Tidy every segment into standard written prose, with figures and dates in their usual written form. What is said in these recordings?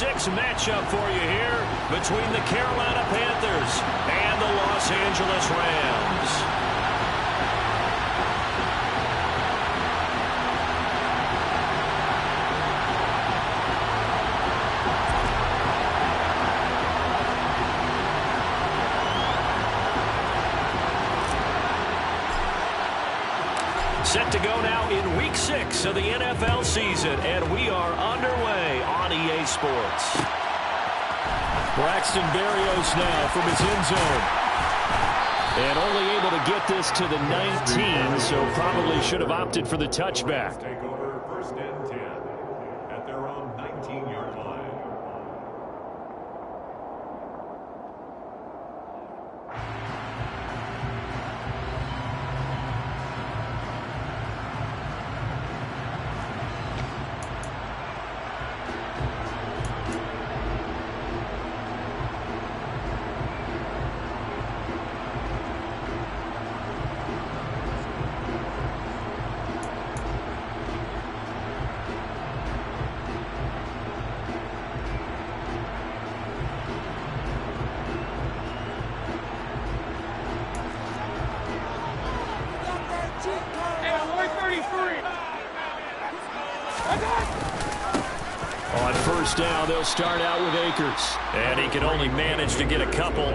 6 matchup for you here between the Carolina Panthers and the Los Angeles Rams. Set to go now in Week 6 of the NFL season, and we are underway on EA Sports. Braxton Berrios now from his end zone. And only able to get this to the 19, so probably should have opted for the touchback. Take over 1st and 10 at their own 19-yard line. On 1st down, they'll start out with Akers. And he can only manage to get a couple.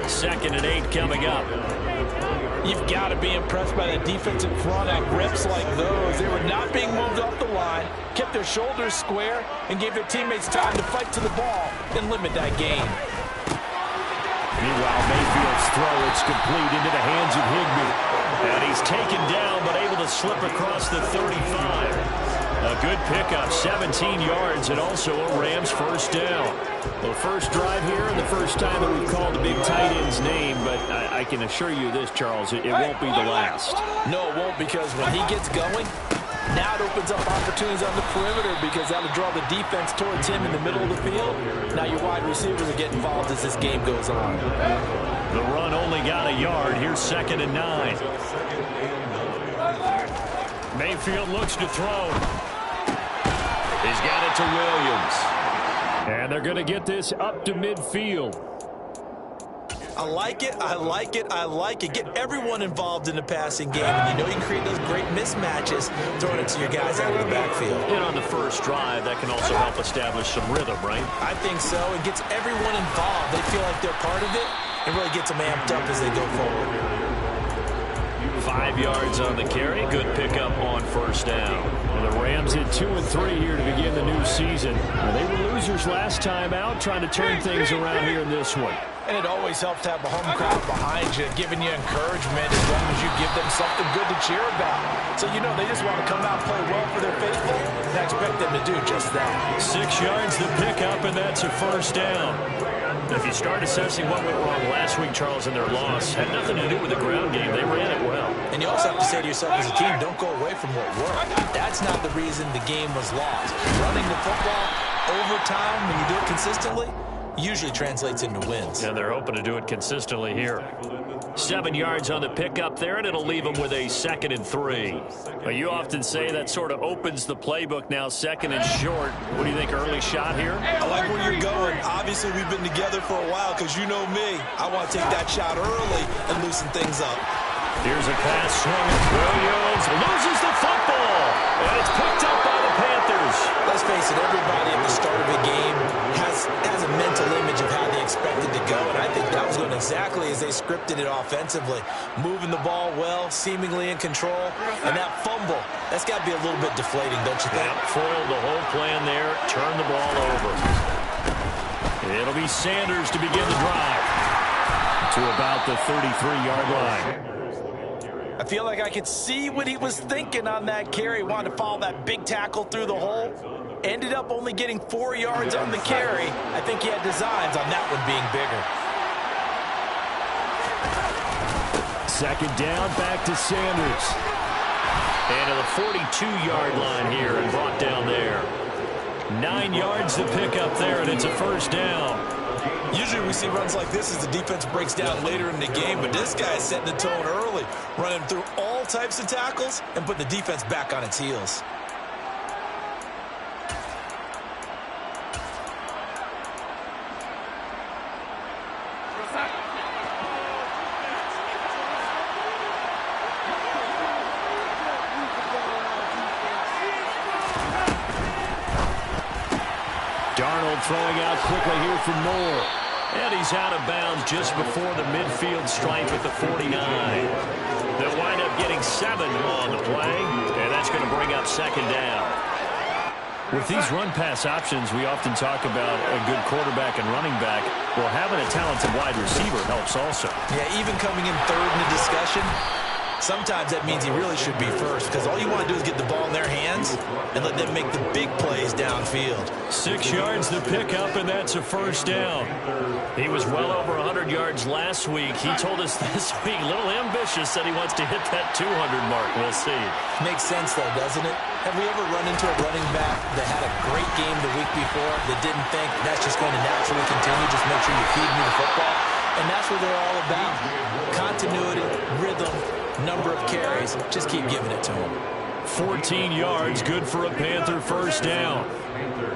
2nd and 8 coming up. You've got to be impressed by the defensive front on rips like those. They were not being moved off the line, kept their shoulders square, and gave their teammates time to fight to the ball and limit that gain. Meanwhile, Mayfield's throw, it's complete into the hands of Higbee. And he's taken down, but able to slip across the 35. A good pickup, 17 yards, and also a Rams 1st down. Well, first drive here, and the first time that we've called the big tight end's name, but I can assure you this, Charles, it won't be the last. No, it won't, because when he gets going, now it opens up opportunities on the perimeter, because that'll draw the defense towards him in the middle of the field. Now your wide receivers will get involved as this game goes on. The run only got a yard. Here's 2nd and 9. Mayfield looks to throw. He's got it to Williams. And they're going to get this up to midfield. I like it, I like it, I like it. Get everyone involved in the passing game. And you know you can create those great mismatches throwing it to your guys out of the backfield. And on the first drive, that can also help establish some rhythm, right? I think so. It gets everyone involved. They feel like they're part of it. It really gets them amped up as they go forward. 5 yards on the carry. Good pickup on 1st down. Well, the Rams hit 2 and 3 here to begin the new season. Well, they were losers last time out, trying to turn things around here in this one. And it always helps to have a home crowd behind you, giving you encouragement as long as you give them something good to cheer about. So, you know, they just want to come out and play well for their faithful, and I expect them to do just that. 6 yards to pick up, and that's a 1st down. If you start assessing what went wrong last week, Charles, in their loss, had nothing to do with the ground game. They ran it well. And you also have to say to yourself as a team, don't go away from what worked. That's not the reason the game was lost. Running the football over time, when you do it consistently, usually translates into wins. And they're hoping to do it consistently here. 7 yards on the pickup there, and it'll leave them with a 2nd and 3. Well, you often say that sort of opens the playbook now, 2nd and short. What do you think, early shot here? I like where you're going. Obviously, we've been together for a while because you know me. I want to take that shot early and loosen things up. Here's a pass swung. Williams loses the football, and it's picked up by the Panthers. Let's face it, everybody at the start of a game has a mental image of how they expect it to go, and I think that was going exactly as they scripted it offensively. Moving the ball well, seemingly in control, and that fumble, that's got to be a little bit deflating, don't you think? Yeah, foiled the whole plan there, turned the ball over. It'll be Sanders to begin the drive to about the 33-yard line. I feel like I could see what he was thinking on that carry. Wanted to follow that big tackle through the hole. Ended up only getting 4 yards on the carry. I think he had designs on that one being bigger. 2nd down, back to Sanders. And to the 42-yard line here and brought down there. 9 yards to pick up there, and it's a 1st down. Usually we see runs like this as the defense breaks down later in the game, but this guy is setting the tone early, running through all types of tackles and putting the defense back on its heels. Darnold throwing out quickly here for Moore. And he's out of bounds just before the midfield stripe at the 49. They'll wind up getting 7 on the play, and that's going to bring up second down. With these run-pass options, we often talk about a good quarterback and running back. Well, having a talented wide receiver helps also. Yeah, even coming in third in the discussion, sometimes that means he really should be first, because all you want to do is get the ball in their hands and let them make the big plays downfield. 6 yards the pickup, and that's a first down. He was well over 100 yards last week. He told us this week, a little ambitious, that he wants to hit that 200 mark. We'll see. Makes sense, though, doesn't it? Have we ever run into a running back that had a great game the week before that didn't think that's just going to naturally continue? Just make sure you feed me the football. And that's what they're all about. Continuity, rhythm, number of carries. Just keep giving it to him. 14 yards, good for a Panther first down.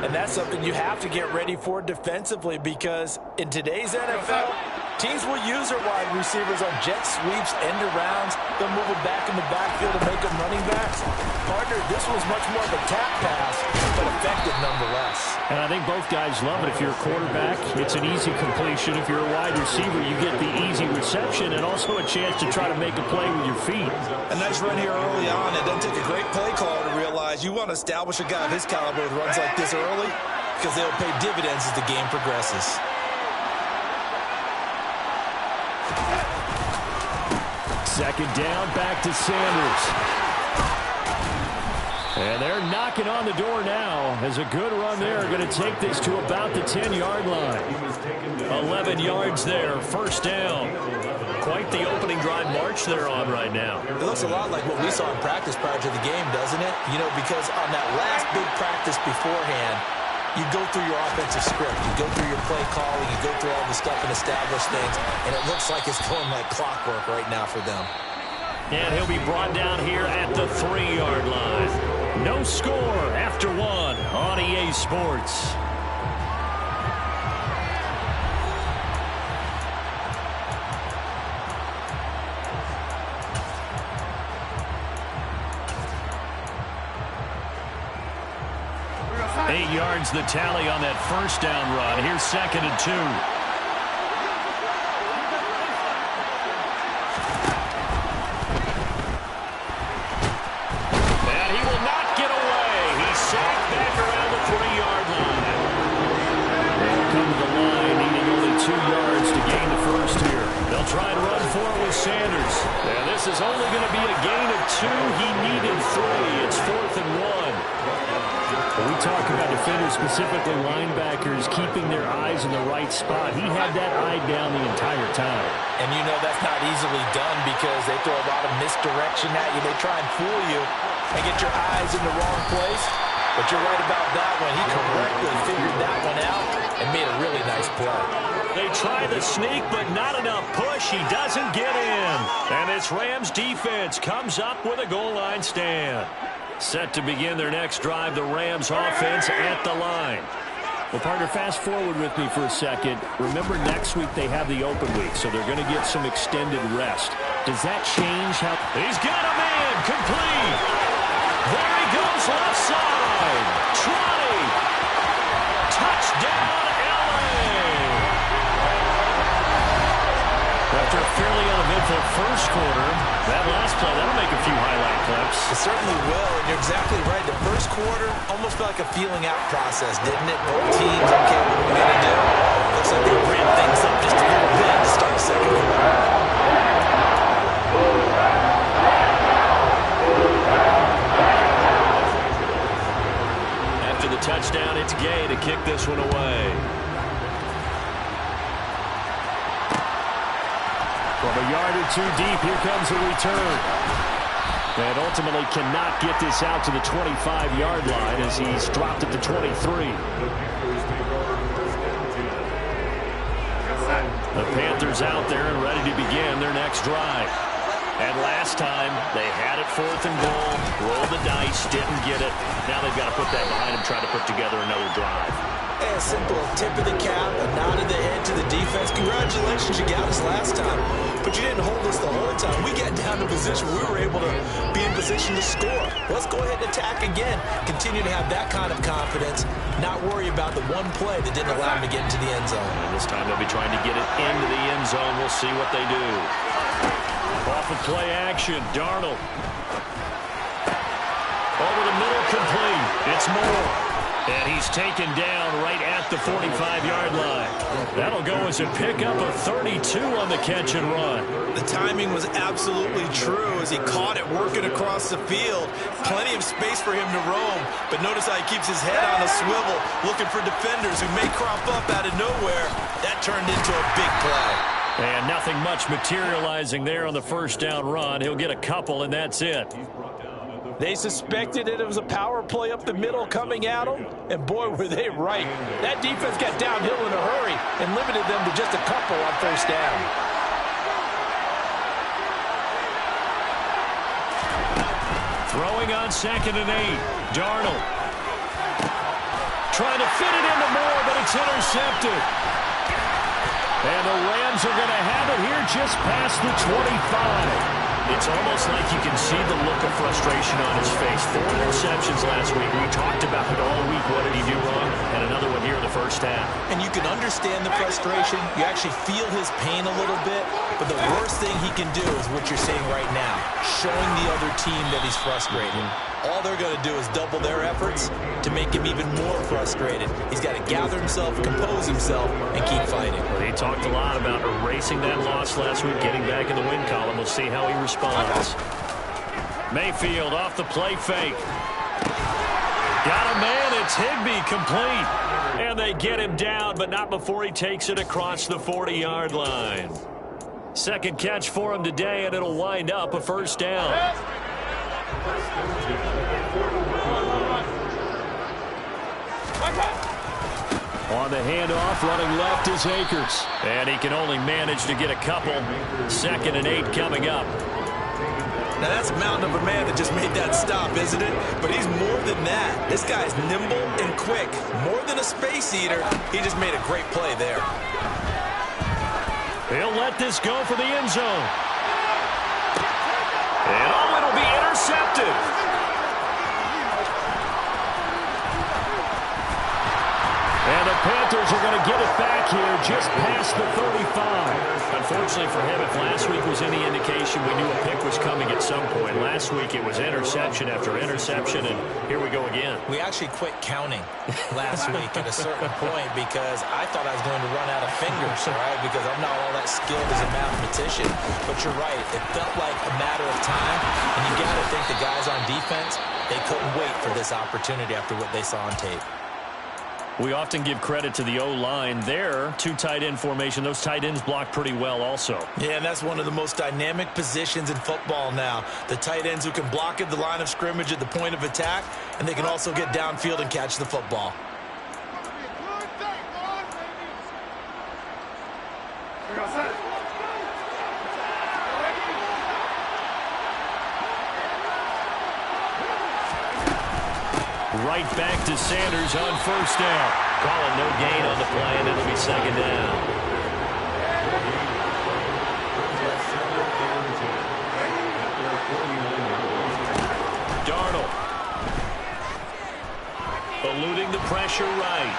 And that's something you have to get ready for defensively, because in today's NFL, teams will use their wide receivers on jet sweeps, end arounds. They'll move them back in the backfield and make them running backs. Partner, this was much more of a tap pass, but effective nonetheless. And I think both guys love it. If you're a quarterback, it's an easy completion. If you're a wide receiver, you get the easy reception and also a chance to try to make a play with your feet. A nice run here early on. It doesn't take a great play caller to realize you want to establish a guy of his caliber with runs like this early, because they'll pay dividends as the game progresses. Second down, back to Sanders. And they're knocking on the door now as a good run there. Going to take this to about the 10-yard line. 11 yards there, first down. Quite the opening drive march they're on right now. It looks a lot like what we saw in practice prior to the game, doesn't it? You know, because on that last big practice beforehand, you go through your offensive script. You go through your play calling. You go through all the stuff and establish things. And it looks like it's going like clockwork right now for them. And he'll be brought down here at the 3-yard line. No score after 1 on EA Sports. Yards the tally on that first down run. Here's second and 2. And he will not get away. He's sacked back around the 3-yard line. They'll come to the line, needing only 2 yards to gain the first here. They'll try and run for it with Sanders. And this is only going to be a gain of 2. He needed 3. It's 4th and 1. When we talk about defenders, specifically linebackers, keeping their eyes in the right spot, he had that eye down the entire time. And you know that's not easily done, because they throw a lot of misdirection at you. They try and fool you and get your eyes in the wrong place. But you're right about that one. He correctly figured that one out and made a really nice play. They try the sneak, but not enough push. He doesn't get in. And this Rams defense comes up with a goal line stand. Set to begin their next drive, the Rams offense at the line. Well, partner, fast forward with me for a second. Remember, next week they have the open week, so they're going to get some extended rest. Does that change how... He's got a man, complete. There he goes, left side. Trotty. Touchdown, LA. After a fairly uneventful first quarter, that last play, that'll make a few highlight clips. It certainly will, and you're exactly right. The first quarter almost felt like a feeling out process, didn't it? Both teams, okay, what are we going to do? Looks like they ramped things up just a little bit to start the second quarter. After the touchdown, it's Gay to kick this one away. From a yard or 2 deep, here comes a return. And ultimately cannot get this out to the 25-yard line as he's dropped at the 23. The Panthers out there and ready to begin their next drive. And last time, they had it 4th and goal, rolled the dice, didn't get it. Now they've got to put that behind them, try to put together another drive. A simple tip of the cap, a nod of the head to the defense. Congratulations, you got us last time. But you didn't hold us the whole time. We got down to position. We were able to be in position to score. Let's go ahead and attack again. Continue to have that kind of confidence. Not worry about the one play that didn't allow them to get into the end zone. And this time they'll be trying to get it into the end zone. We'll see what they do. Off of play action, Darnold. Over the middle, complete. It's Moore. And he's taken down right at the 45-yard line. That'll go as a pickup of 32 on the catch and run. The timing was absolutely true as he caught it working across the field. Plenty of space for him to roam. But notice how he keeps his head on a swivel, looking for defenders who may crop up out of nowhere. That turned into a big play. And nothing much materializing there on the first down run. He'll get a couple, and that's it. They suspected it was a power play up the middle coming at them, and boy, were they right. That defense got downhill in a hurry and limited them to just a couple on first down. Throwing on 2nd and 8. Darnold. Trying to fit it into Moore, but it's intercepted. And the Rams are going to have it here just past the 25. It's almost like you can see the look of frustration on his face. 4 interceptions last week. We talked about it all week. What did he do wrong? And another one here in the first half. And you can understand the frustration. You actually feel his pain a little bit. But the worst thing he can do is what you're seeing right now, showing the other team that he's frustrated. All they're going to do is double their efforts to make him even more frustrated. He's got to gather himself, compose himself, and keep fighting. Well, he talked a lot about erasing that loss last week, getting back in the win column. We'll see how he responds. Mayfield off the play fake. Got a man. It's Higbee, complete. And they get him down, but not before he takes it across the 40-yard line. Second catch for him today, and it'll wind up a first down. On the handoff, running left is Akers. And he can only manage to get a couple. 2nd and 8 coming up. Now that's a mountain of a man that just made that stop, isn't it? But he's more than that. This guy's nimble and quick. More than a space eater, he just made a great play there. He'll let this go for the end zone. And oh, it'll be intercepted. And the Panthers are going to get it back here just past the 35. Unfortunately for him, if last week was any indication, we knew a pick was coming at some point. Last week it was interception after interception, and here we go again. We actually quit counting last week at a certain point because I thought I was going to run out of fingers, right? Because I'm not all that skilled as a mathematician. But you're right. It felt like a matter of time, and you got to think the guys on defense, they couldn't wait for this opportunity after what they saw on tape. We often give credit to the O-line there. 2 tight end formation. Those tight ends block pretty well also. Yeah, and that's one of the most dynamic positions in football now. The tight ends who can block at the line of scrimmage at the point of attack, and they can also get downfield and catch the football. Right back to Sanders on first down. Calling no gain on the play, and it'll be 2nd down. Darnold. Eluding the pressure right.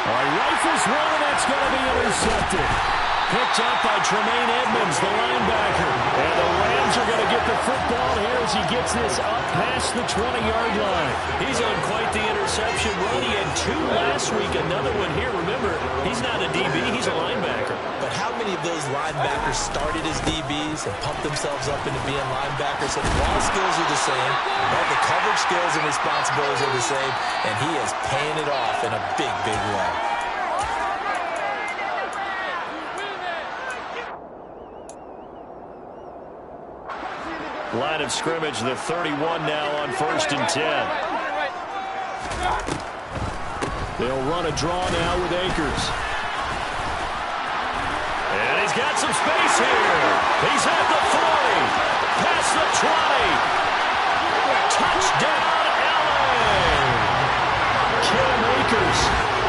All right, rifles one, and that's going to be intercepted. Picked up by Tremaine Edmonds, the linebacker. And the Rams are going to get the football here as he gets this up past the 20-yard line. He's on quite the interception run. He had 2 last week, another one here. Remember, he's not a DB, he's a linebacker. But how many of those linebackers started as DBs and pumped themselves up into being linebackers? So the raw skills are the same. All the coverage skills and responsibilities are the same. And he is paying it off in a big, big way. Line of scrimmage, the 31 now on 1st and 10. They'll run a draw now with Akers. And he's got some space here. He's at the 40. Past the 20. Touchdown, Allen.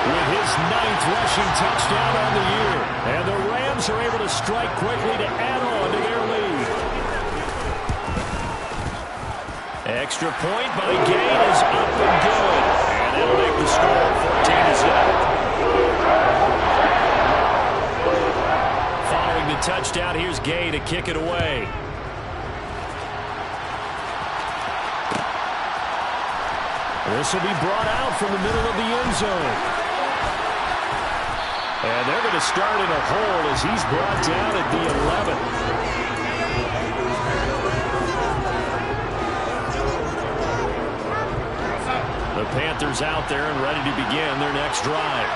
with his 9th rushing touchdown on the year. And the Rams are able to strike quickly to add on to their lead. Extra point by Gain is up and good. And that'll make the score 14-7. Following the touchdown, here's Gay to kick it away. This will be brought out from the middle of the end zone. And they're going to start in a hole as he's brought down at the 11. The Panthers out there and ready to begin their next drive.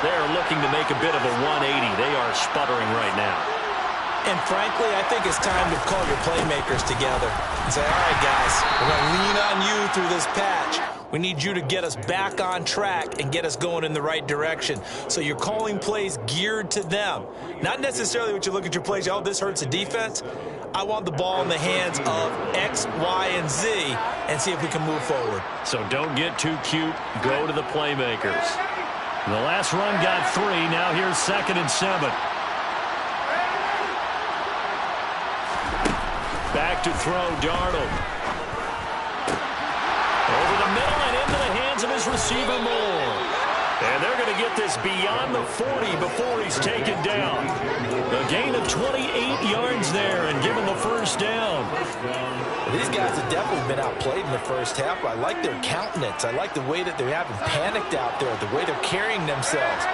They're looking to make a bit of a 180. They are sputtering right now. And frankly, I think it's time to call your playmakers together and say, all right, guys, we're going to lean on you through this patch. We need you to get us back on track and get us going in the right direction. So you're calling plays geared to them. Not necessarily what you look at your plays, oh, this hurts the defense. I want the ball in the hands of X, Y, and Z and see if we can move forward. So don't get too cute. Go to the playmakers. The last run got 3. Now here's 2nd and 7. Back to throw, Darnold. Over the middle and into the hands of his receiver, Moore. And they're going to get this beyond the 40 before he's taken down. A gain of 28 yards there and given the first down. These guys have definitely been outplayed in the first half. I like their countenance. I like the way that they haven't panicked out there, the way they're carrying themselves.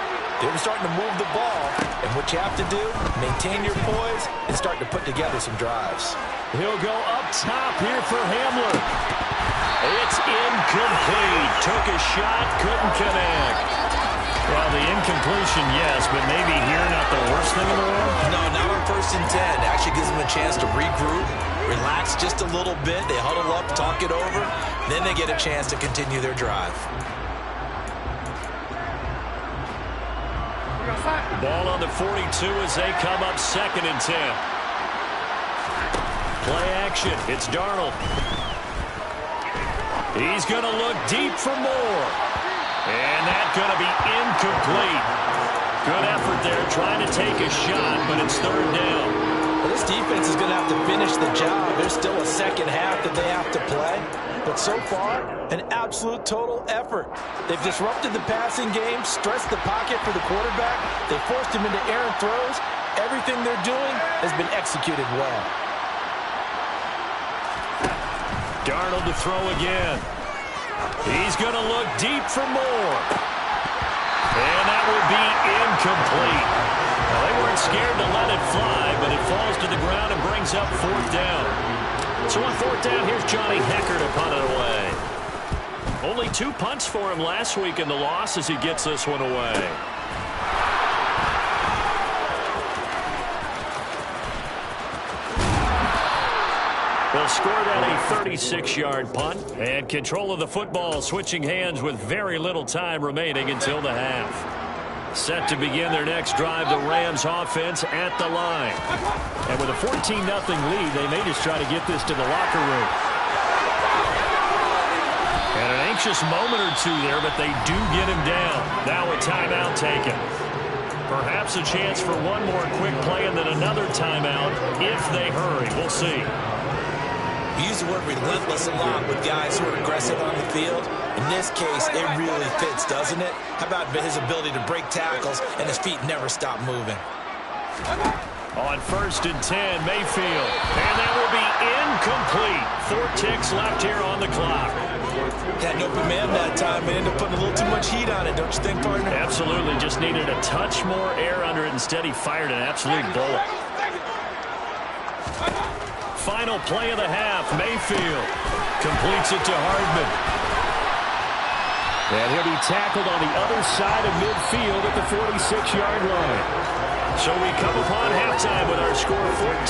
They're starting to move the ball, and what you have to do, maintain your poise and start to put together some drives. He'll go up top here for Hamler. It's incomplete. Took a shot, couldn't connect. Well, the incompletion, yes, but maybe here not the worst thing in the world? No, not on 1st and 10. Actually gives them a chance to regroup, relax just a little bit. They huddle up, talk it over. Then they get a chance to continue their drive. Ball on the 42 as they come up 2nd and 10. Play action. It's Darnold. He's going to look deep for more. And that's going to be incomplete. Good effort there trying to take a shot, but it's 3rd down. Well, this defense is going to have to finish the job. There's still a second half that they have to play. But so far, an absolute total effort. They've disrupted the passing game, stressed the pocket for the quarterback. They forced him into errant throws. Everything they're doing has been executed well. Darnold to throw again. He's going to look deep for more. And that will be incomplete. Well, they weren't scared to let it fly, but it falls to the ground and brings up 4th down. So on 4th down, here's Johnny Hecker to punt it away. Only 2 punts for him last week in the loss as he gets this one away. They'll score that a 36-yard punt. And control of the football switching hands with very little time remaining until the half. Set to begin their next drive, the Rams offense at the line. And with a 14-0 lead, they may just try to get this to the locker room. And an anxious moment or two there, but they do get him down. Now a timeout taken. Perhaps a chance for one more quick play and then another timeout if they hurry. We'll see. We use the word relentless a lot with guys who are aggressive on the field. In this case, it really fits, doesn't it? How about his ability to break tackles and his feet never stop moving? On 1st and 10, Mayfield. And that will be incomplete. 4 ticks left here on the clock. Had an open man that time and ended up putting a little too much heat on it, don't you think, partner? Absolutely. Just needed a touch more air under it. Instead, he fired an absolute bullet. Final play of the half, Mayfield completes it to Hardman. And he'll be tackled on the other side of midfield at the 46-yard line. So we come upon halftime with our score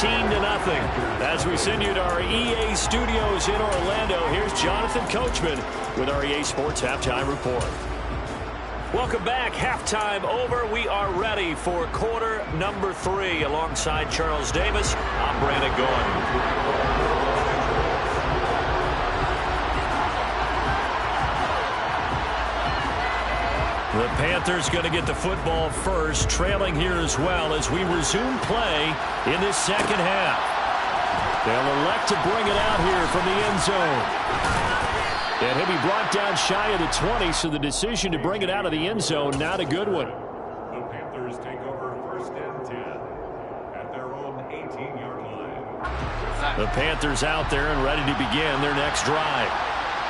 14-0. As we send you to our EA studios in Orlando, here's Jonathan Coachman with our EA Sports Halftime Report. Welcome back. Halftime over. We are ready for quarter number 3. Alongside Charles Davis, I'm Brandon Gordon. The Panthers going to get the football first, trailing here as well as we resume play in this second half. They'll elect to bring it out here from the end zone. And he'll be brought down shy of the 20, so the decision to bring it out of the end zone, not a good one. The Panthers take over 1st and 10 at their own 18-yard line. The Panthers out there and ready to begin their next drive.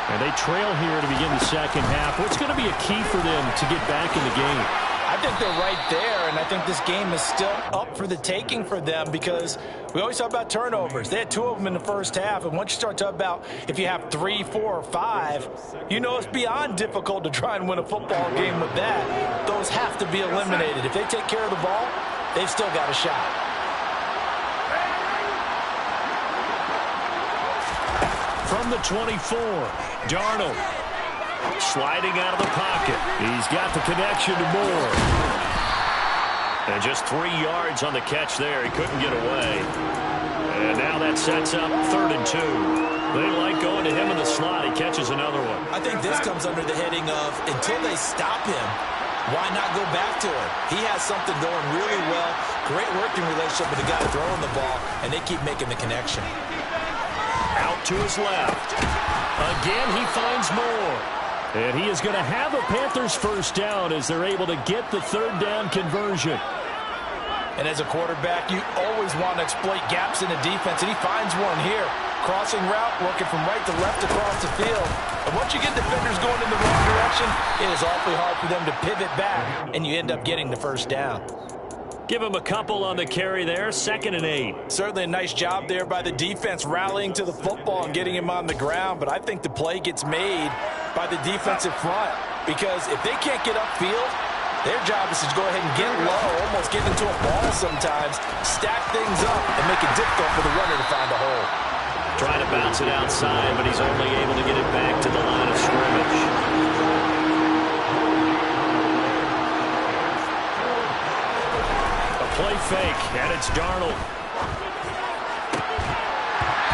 And they trail here to begin the second half. What's going to be a key for them to get back in the game? I think they're right there, and I think this game is still up for the taking for them because we always talk about turnovers. They had 2 of them in the first half, and once you start talking about if you have 3, 4, or 5, you know it's beyond difficult to try and win a football game with that. Those have to be eliminated. If they take care of the ball, they've still got a shot. From the 24, Darnold sliding out of the pocket. He's got the connection to Moore. And just 3 yards on the catch there. He couldn't get away. And now that sets up 3rd and 2. They like going to him in the slot. He catches another one. I think this comes under the heading of until they stop him, why not go back to him? He has something going really well. Great working relationship with the guy throwing the ball, and they keep making the connection. Out to his left. Again, he finds Moore. And he is going to have a Panthers first down as they're able to get the 3rd down conversion. And as a quarterback, you always want to exploit gaps in the defense, and he finds one here. Crossing route, working from right to left across the field. And once you get defenders going in the wrong direction, it is awfully hard for them to pivot back, and you end up getting the first down. Give him a couple on the carry there, 2nd and 8. Certainly a nice job there by the defense rallying to the football and getting him on the ground, but I think the play gets made by the defensive front because if they can't get upfield, their job is to go ahead and get low, almost get into a ball sometimes, stack things up, and make it difficult for the runner to find a hole. Trying to bounce it outside, but he's only able to get it back to the line of scrimmage. Play fake, and it's Darnold.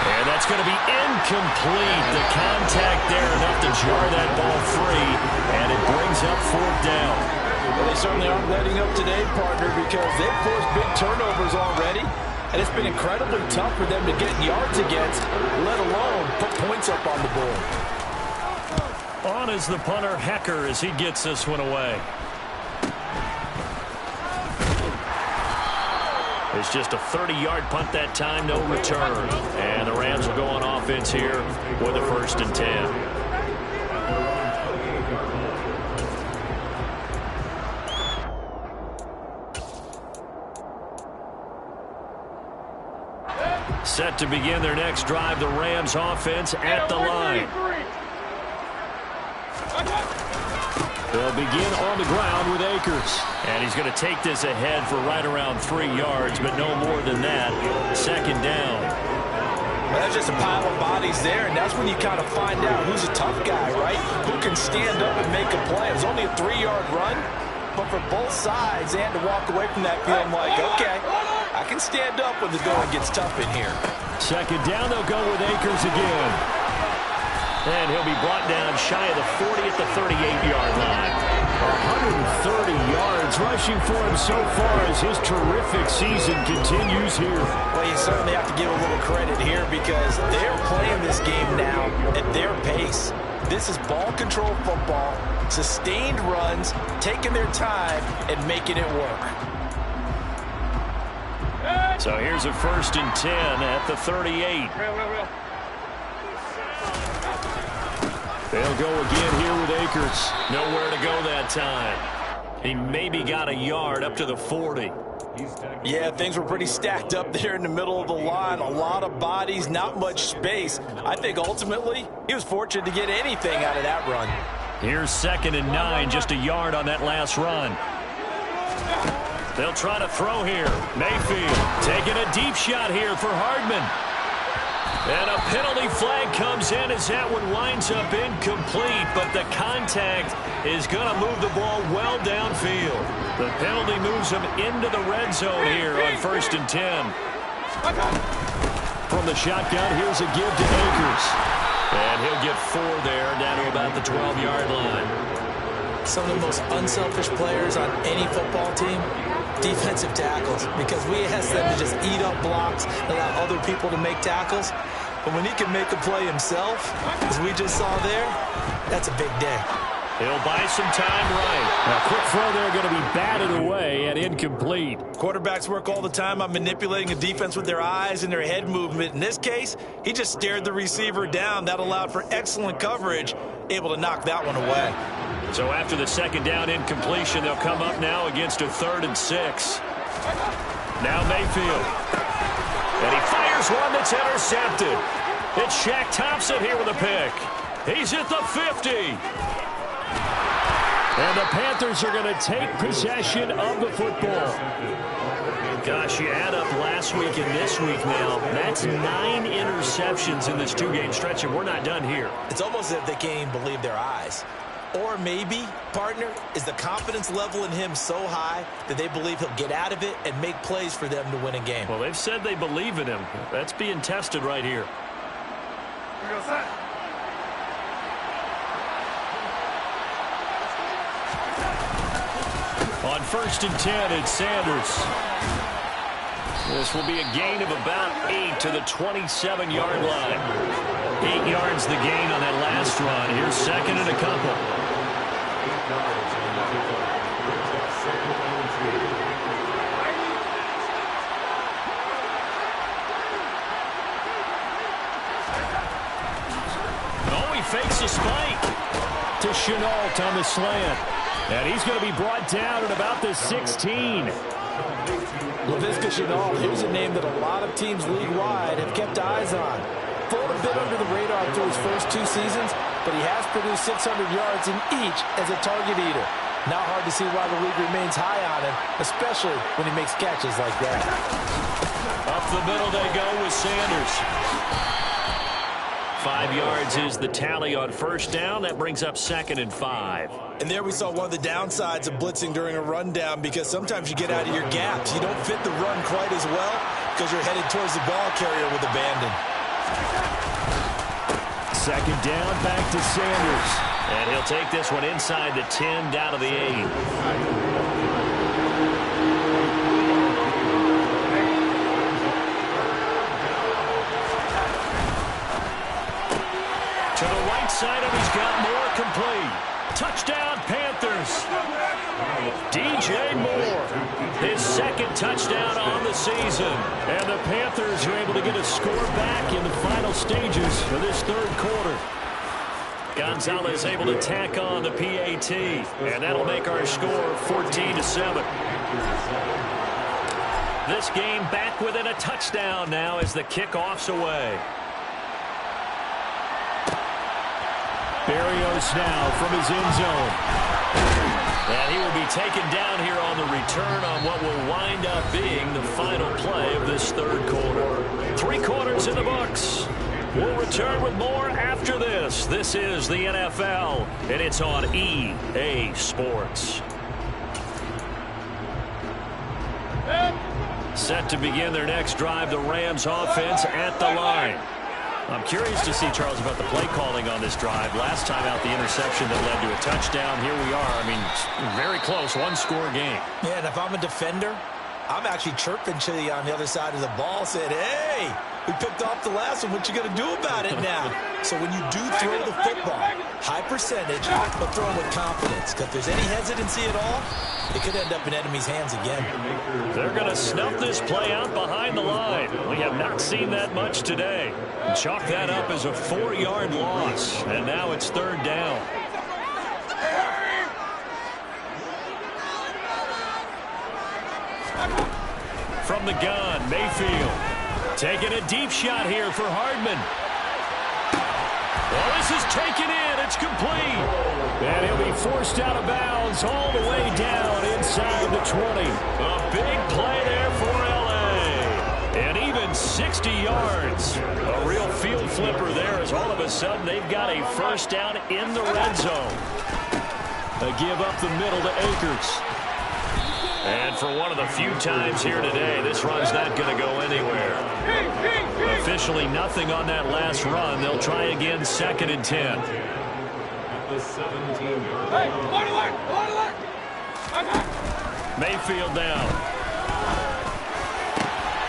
And that's going to be incomplete. The contact there enough to jar that ball free, and it brings up 4th down. Well, they certainly aren't letting up today, partner, because they've forced big turnovers already, and it's been incredibly tough for them to get yards against, let alone put points up on the board. On is the punter, Hecker, as he gets this one away. It's just a 30-yard punt that time, no return. And the Rams will go on offense here with a 1st and 10. Set to begin their next drive, the Rams offense at the line. They'll begin on the ground with Akers. And he's going to take this ahead for right around 3 yards, but no more than that. 2nd down. Well, that's just a pile of bodies there, and that's when you kind of find out who's a tough guy, right? Who can stand up and make a play. It was only a 3-yard run, but for both sides, they had to walk away from that feeling like, okay, I can stand up when the going gets tough in here. 2nd down, they'll go with Akers again. And he'll be brought down shy of the 40 at the 38-yard line. 130 yards rushing for him so far as his terrific season continues here. Well, you certainly have to give a little credit here because they're playing this game now at their pace. This is ball control football, sustained runs, taking their time, and making it work. So here's a 1st and 10 at the 38. They'll go again here with Akers. Nowhere to go that time. He maybe got a yard up to the 40. Yeah, things were pretty stacked up there in the middle of the line. A lot of bodies, not much space. I think ultimately he was fortunate to get anything out of that run. Here's 2nd and 9, just a yard on that last run. They'll try to throw here. Mayfield taking a deep shot here for Hardman. And a penalty flag comes in as that one winds up incomplete, but the contact is going to move the ball well downfield. The penalty moves him into the red zone here on 1st and 10. From the shotgun, here's a give to Akers. And he'll get 4 there, down to about the 12-yard line. some of the most unselfish players on any football team? Defensive tackles, because we ask them to just eat up blocks and allow other people to make tackles. But when he can make a play himself, as we just saw there, that's a big day. He'll buy some time right. A quick throw there going to be batted away and incomplete. Quarterbacks work all the time on manipulating a defense with their eyes and their head movement. In this case, he just stared the receiver down. That allowed for excellent coverage, able to knock that one away. So after the second down incompletion, they'll come up now against a 3rd and 6. Now Mayfield. And he fires one that's intercepted. It's Shaq Thompson here with a pick. He's at the 50. And the Panthers are going to take possession of the football. Gosh, you add up last week and this week now. That's 9 interceptions in this 2-game stretch, and we're not done here. It's almost as if they can't even believe their eyes. Or maybe, partner, is the confidence level in him so high that they believe he'll get out of it and make plays for them to win a game. Well, they've said they believe in him. That's being tested right here. On 1st and 10, it's Sanders. This will be a gain of about 8 to the 27-yard line. 8 yards the gain on that last run. Here's 2nd and a couple. Oh, he fakes a spike to Chenault on the slant. And he's going to be brought down at about the 16. Laviska Shenault, here's a name that a lot of teams league-wide have kept eyes on. Flown a bit under the radar through his first 2 seasons, but he has produced 600 yards in each as a target eater. Not hard to see why the league remains high on him, especially when he makes catches like that. Up the middle they go with Sanders. 5 yards is the tally on 1st down. That brings up 2nd and 5. And there we saw one of the downsides of blitzing during a rundown, because sometimes you get out of your gaps. You don't fit the run quite as well because you're headed towards the ball carrier with abandon. 2nd down, back to Sanders. And he'll take this one inside the 10, down to the 8. To the right side, and he's got more complete. Touchdown, Panthers. DJ Moore, his 2nd touchdown on the season. And the Panthers are able to get a score back in the final stages of this 3rd quarter. Gonzalez able to tack on the PAT, and that'll make our score 14-7. This game back within a touchdown now as the kickoff's away. Berrios now from his end zone. And he will be taken down here on the return on what will wind up being the final play of this 3rd quarter. 3 quarters in the books. We'll return with more after this. This is the NFL, and it's on EA Sports. Set to begin their next drive, the Rams offense at the line. I'm curious to see, Charles, about the play calling on this drive. Last time out, the interception that led to a touchdown. Here we are. I mean, very close, 1-score game. Yeah, and if I'm a defender, I'm actually chirping to you on the other side of the ball, said, hey, we picked off the last one. What you going to do about it now? So when you do throw the football, high percentage, but throw it with confidence. Because if there's any hesitancy at all, it could end up in enemy's hands again. They're going to snuff this play out behind the line. We have not seen that much today. Chalk that up as a 4-yard loss. And now it's 3rd down. From the gun, Mayfield. Taking a deep shot here for Hardman. Well, this is taken in. It's complete. And he'll be forced out of bounds all the way down inside the 20. A big play there for L.A. And even 60 yards. A real field flipper there as all of a sudden they've got a 1st down in the red zone. A give up the middle to Akers. And for one of the few times here today, this run's not going to go anywhere. Officially nothing on that last run. They'll try again, 2nd and 10. 17-yard line. Mayfield down.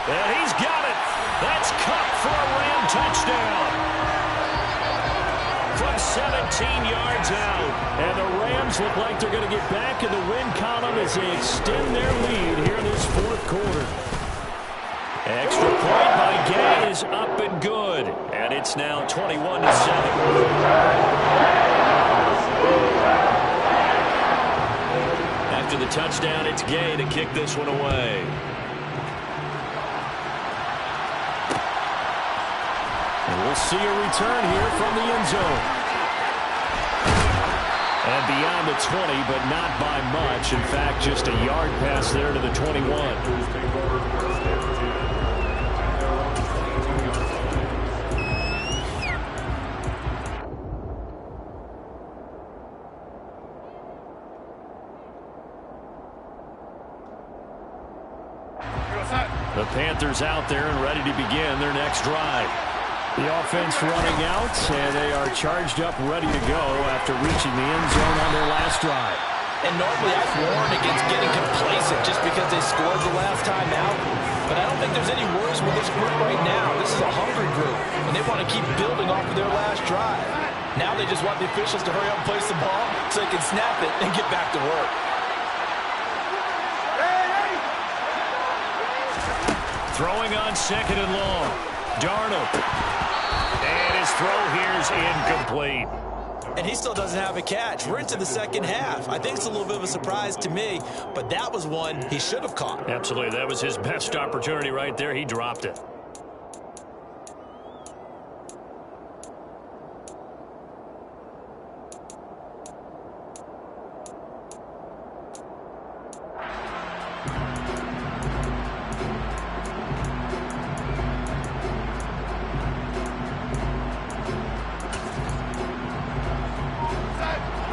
And he's got it. That's Cup for a Ram touchdown. From 17 yards out. And the Rams look like they're going to get back in the win column as they extend their lead here in this fourth quarter. Extra point by Gay is up and good. And it's now 21-7. After the touchdown, it's Gay to kick this one away. And we'll see a return here from the end zone. And beyond the 20, but not by much. In fact, just a yard pass there to the 21. The Panthers out there and ready to begin their next drive. The offense running out, and they are charged up, ready to go after reaching the end zone on their last drive. And normally I've warned against getting complacent just because they scored the last time out. But I don't think there's any worries with this group right now. This is a hungry group, and they want to keep building off of their last drive. Now they just want the officials to hurry up and place the ball so they can snap it and get back to work. Throwing on second and long. Darnold. And his throw here is incomplete. And he still doesn't have a catch. We're into the second half. I think it's a little bit of a surprise to me, but that was one he should have caught. Absolutely. That was his best opportunity right there. He dropped it.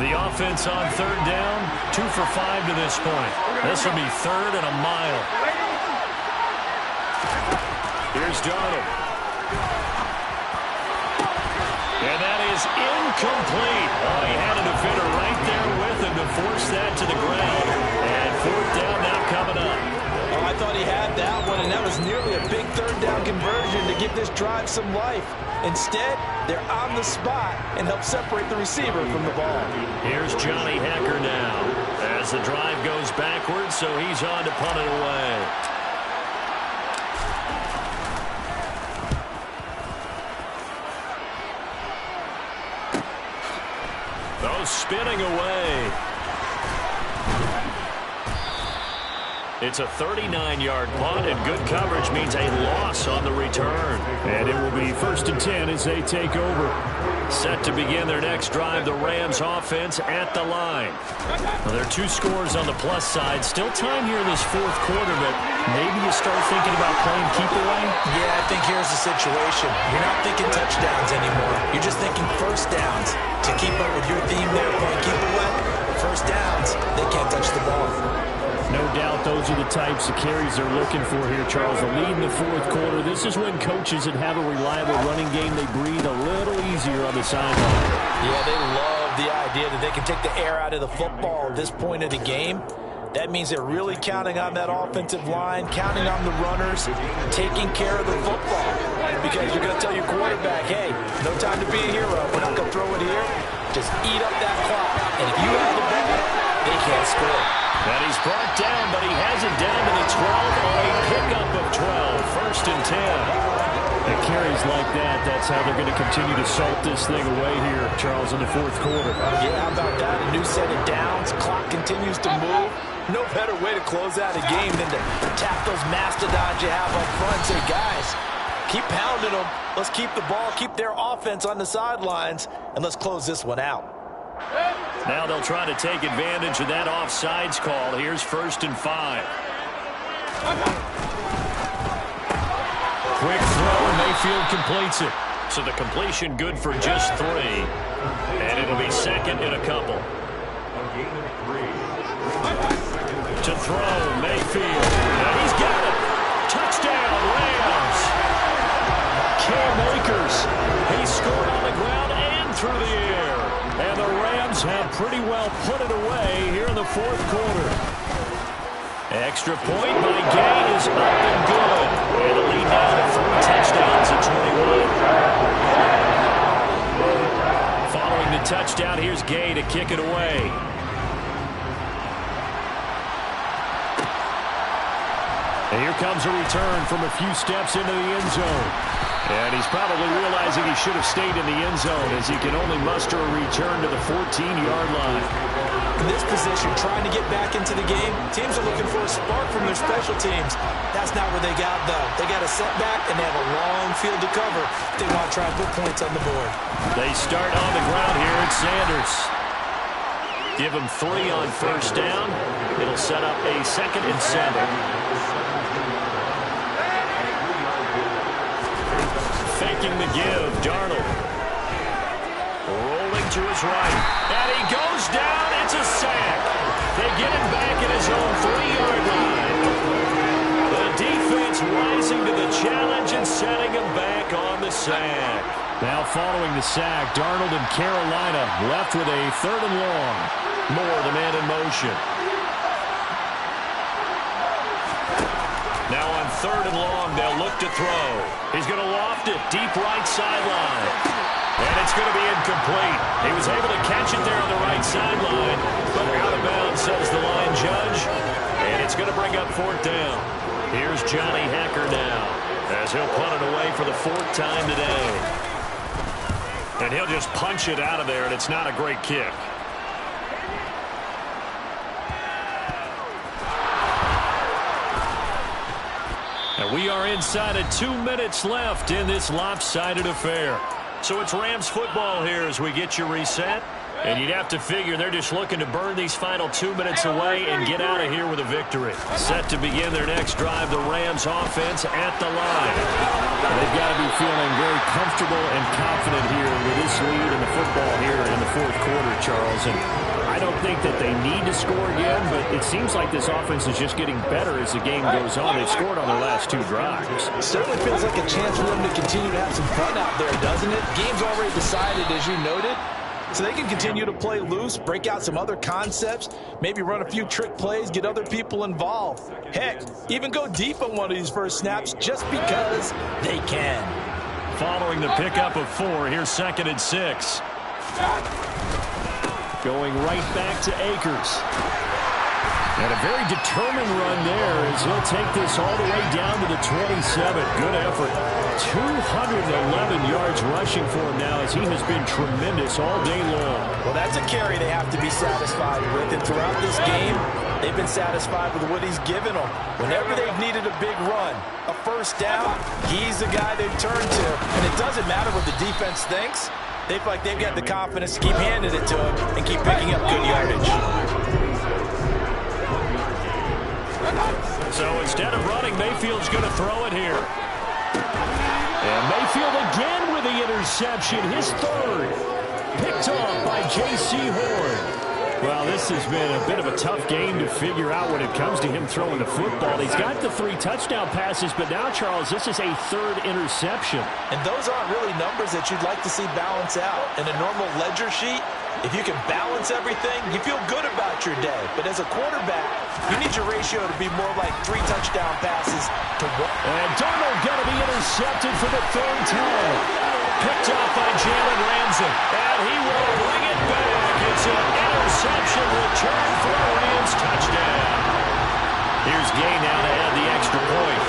The offense on third down, 2 for 5 to this point. This will be third and a mile. Here's Darnold. And that is incomplete. Oh, he had a defender right there with him to force that to the ground. And fourth down now coming up. Oh, I thought he had that one, and that was nearly a big third down conversion to give this drive some life. Instead, they're on the spot and help separate the receiver from the ball. Here's Johnny Hecker now as the drive goes backwards, so he's on to punt it away. Oh, spinning away. It's a 39-yard punt, and good coverage means a loss on the return. And it will be 1st and 10 as they take over. Set to begin their next drive, the Rams offense at the line. Well, there are 2 scores on the plus side. Still time here in this fourth quarter, but maybe you start thinking about playing keep away? Yeah, I think here's the situation. You're not thinking touchdowns anymore. You're just thinking first downs. To keep up with your theme there, playing keep away, first downs, they can't touch the ball. No doubt those are the types of carries they're looking for here, Charles. The lead in the fourth quarter. This is when coaches that have a reliable running game, they breathe a little easier on the sideline. Yeah, they love the idea that they can take the air out of the football at this point of the game. That means they're really counting on that offensive line, counting on the runners, taking care of the football. Because you're going to tell your quarterback, hey, no time to be a hero. We're not going to throw it here. Just eat up that clock. And if you have the ball, they can't score. And he's brought down, but he has it down to the 12 on a pickup of 12. 1st and 10. And carries like that, that's how they're going to continue to salt this thing away here, Charles, in the fourth quarter. Yeah, how about that? A new set of downs. Clock continues to move. No better way to close out a game than to tap those mastodons you have up front and say, guys, keep pounding them. Let's keep the ball, keep their offense on the sidelines, and let's close this one out. Now they'll try to take advantage of that offsides call. Here's 1st and 5. Quick throw, and Mayfield completes it. So the completion good for just 3. And it'll be 2nd and a couple. To throw, Mayfield. And he's got it. Touchdown, Rams. Cam Akers. He scored on the ground and through the air. And the Rams pretty well put it away here in the fourth quarter. Extra point by Gay is up and good. And the lead now to 3 touchdowns at 21. Following the touchdown, here's Gay to kick it away. And here comes a return from a few steps into the end zone. And he's probably realizing he should have stayed in the end zone as he can only muster a return to the 14-yard line. In this position, trying to get back into the game, teams are looking for a spark from their special teams. That's not what they got, though. They got a setback, and they have a long field to cover if they want to try and put points on the board. They start on the ground here at Sanders. Give him 3 on first down. It'll set up a 2nd and 7. Faking the give, Darnold. Rolling to his right. And he goes down. It's a sack. They get him back at his own 3-yard line. The defense rising to the challenge and setting him back on the sack. Now following the sack, Darnold and Carolina left with a 3rd and long. Moore, the man in motion. Now on 3rd and long, they'll look to throw. He's going to loft it deep right sideline. And it's going to be incomplete. He was able to catch it there on the right sideline, but out of bounds, says the line judge. And it's going to bring up 4th down. Here's Johnny Hacker now, as he'll punt it away for the 4th time today. And he'll just punch it out of there, and it's not a great kick. And we are inside of 2 minutes left in this lopsided affair. So it's Rams football here as we get you reset. And you'd have to figure they're just looking to burn these final 2 minutes away and get out of here with a victory. Set to begin their next drive, the Rams offense at the line. And they've got to be feeling very comfortable and confident here with this lead in the football here in the fourth quarter, Charles. And I don't think that they need to score again, but it seems like this offense is just getting better as the game goes on. They've scored on their last 2 drives. It certainly feels like a chance for them to continue to have some fun out there, doesn't it? Game's already decided, as you noted. So they can continue to play loose, break out some other concepts, maybe run a few trick plays, get other people involved. Heck, even go deep on one of these first snaps just because they can. Following the pickup of 4, here's 2nd and 6. Going right back to Akers. And a very determined run there as he'll take this all the way down to the 27. Good effort. 211 yards rushing for him now as he has been tremendous all day long. Well, that's a carry they have to be satisfied with. And throughout this game, they've been satisfied with what he's given them. Whenever they've needed a big run, a first down, he's the guy they've turned to. And it doesn't matter what the defense thinks. They feel like they've got the confidence to keep handing it to him and keep picking up good yardage. So instead of running, Mayfield's going to throw it here. And Mayfield again with the interception, his 3rd. Picked off by J.C. Horn. Well, this has been a bit of a tough game to figure out when it comes to him throwing the football. He's got the 3 touchdown passes, but now, Charles, this is a 3rd interception. And those aren't really numbers that you'd like to see balance out. In a normal ledger sheet, if you can balance everything, you feel good about your day. But as a quarterback, you need your ratio to be more like 3 touchdown passes to 1. And Darnold going to be intercepted for the 3rd time. Picked off by Jalen Ramsey. And he will bring it back. It's an interception return for a Rams touchdown. Here's Gay now to add the extra point.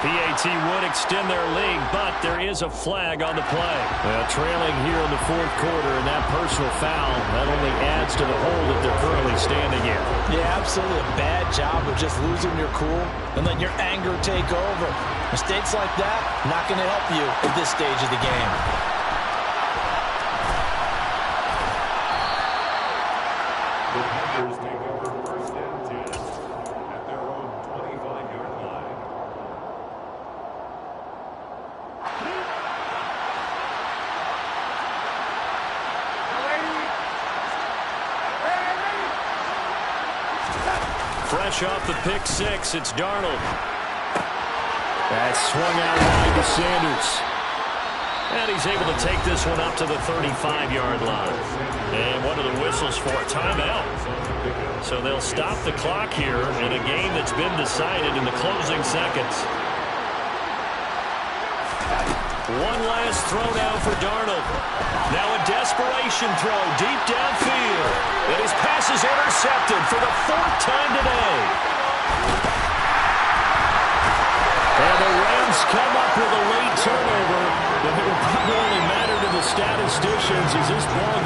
PAT would extend their lead, but there is a flag on the play. Well, trailing here in the fourth quarter, and that personal foul, that only adds to the hole that they're currently standing in. Yeah, absolutely. A bad job of just losing your cool and letting your anger take over. Mistakes like that, not going to help you at this stage of the game. Fresh off the pick 6, it's Darnold. That swung out wide to Sanders. And he's able to take this one up to the 35-yard line. And one of the whistles for a timeout. So they'll stop the clock here in a game that's been decided in the closing seconds. One last throw now for Darnold. Now a desperation throw deep downfield. And his pass is intercepted for the 4th time today. And the Rams come up with a late turnover, but it will probably only matter to the statisticians as this ball